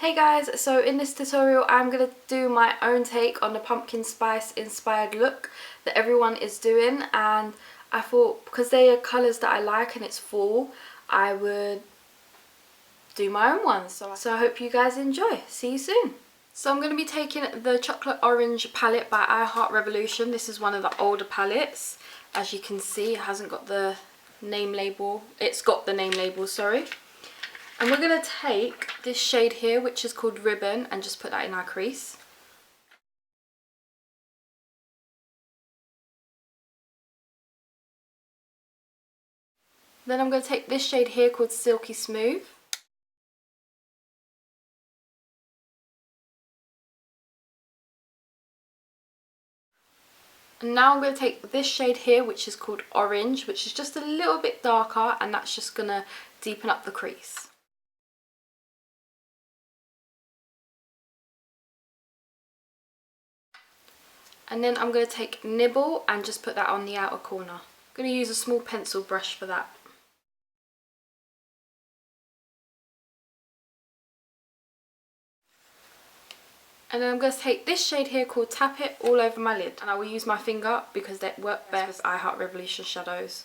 Hey guys, so in this tutorial I'm going to do my own take on the pumpkin spice inspired look that everyone is doing, and I thought because they are colours that I like and it's fall, I would do my own one. So I hope you guys enjoy. See you soon. So I'm going to be taking the Chocolate Orange palette by I Heart Revolution. This is one of the older palettes. As you can see, it hasn't got the name label. It's got the name label, sorry. And we're going to take this shade here, which is called Ribbon, and just put that in our crease. Then I'm going to take this shade here called Silky Smooth. And now I'm going to take this shade here, which is called Orange, which is just a little bit darker, and that's just going to deepen up the crease. And then I'm going to take Nibble and just put that on the outer corner. I'm going to use a small pencil brush for that. And then I'm going to take this shade here called Tap It all over my lid. And I will use my finger because they work best with I Heart Revolution shadows.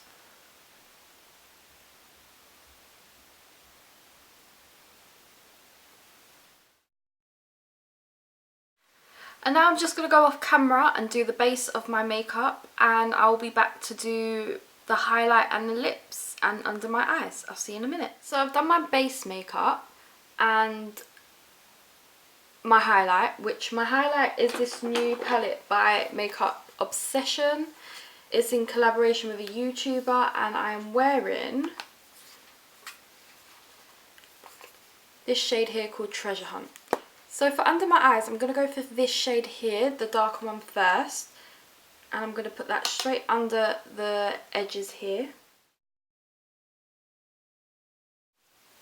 And now I'm just going to go off camera and do the base of my makeup, and I'll be back to do the highlight and the lips and under my eyes. I'll see you in a minute. So I've done my base makeup and my highlight, which my highlight is this new palette by Makeup Obsession. It's in collaboration with a YouTuber, and I'm wearing this shade here called Treasure Hunt. So for under my eyes, I'm going to go for this shade here, the darker one first. And I'm going to put that straight under the edges here.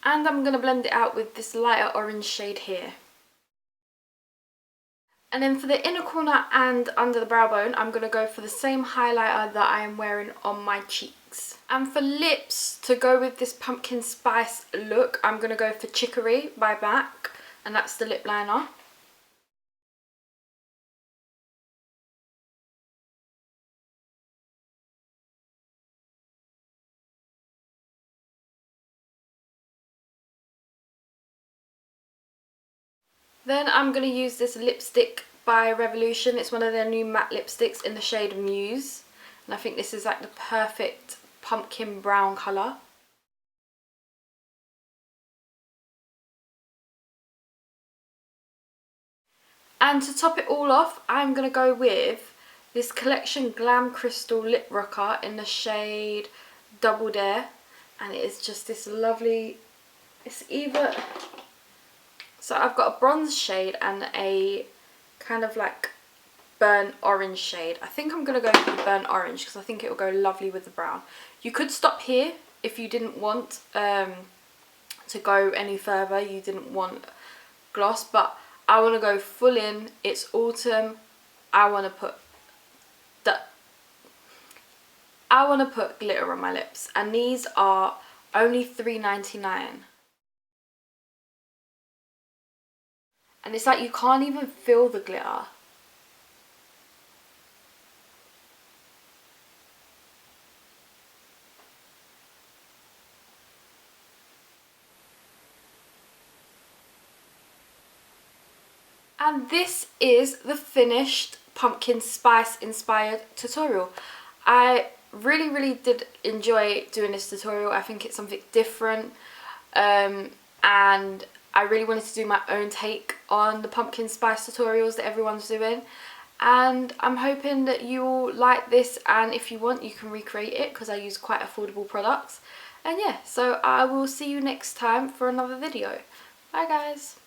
And I'm going to blend it out with this lighter orange shade here. And then for the inner corner and under the brow bone, I'm going to go for the same highlighter that I am wearing on my cheeks. And for lips, to go with this pumpkin spice look, I'm going to go for Chicory by MAC. And that's the lip liner. Then I'm going to use this lipstick by Revolution. It's one of their new matte lipsticks in the shade Muse. And I think this is like the perfect pumpkin brown colour. And to top it all off, I'm going to go with this Collection Glam Crystal Lip Rocker in the shade Double Dare. And it is just this lovely, it's either, so I've got a bronze shade and a kind of like burnt orange shade. I think I'm going to go for the burnt orange because I think it will go lovely with the brown. You could stop here if you didn't want to go any further, you didn't want gloss, but I want to go full in. It's autumn. I want to put glitter on my lips, and these are only $3.99. And it's like you can't even feel the glitter. And this is the finished pumpkin spice inspired tutorial. I really did enjoy doing this tutorial. I think it's something different, and I really wanted to do my own take on the pumpkin spice tutorials that everyone's doing. And I'm hoping that you all like this, and if you want you can recreate it because I use quite affordable products. And yeah, so I will see you next time for another video. Bye guys.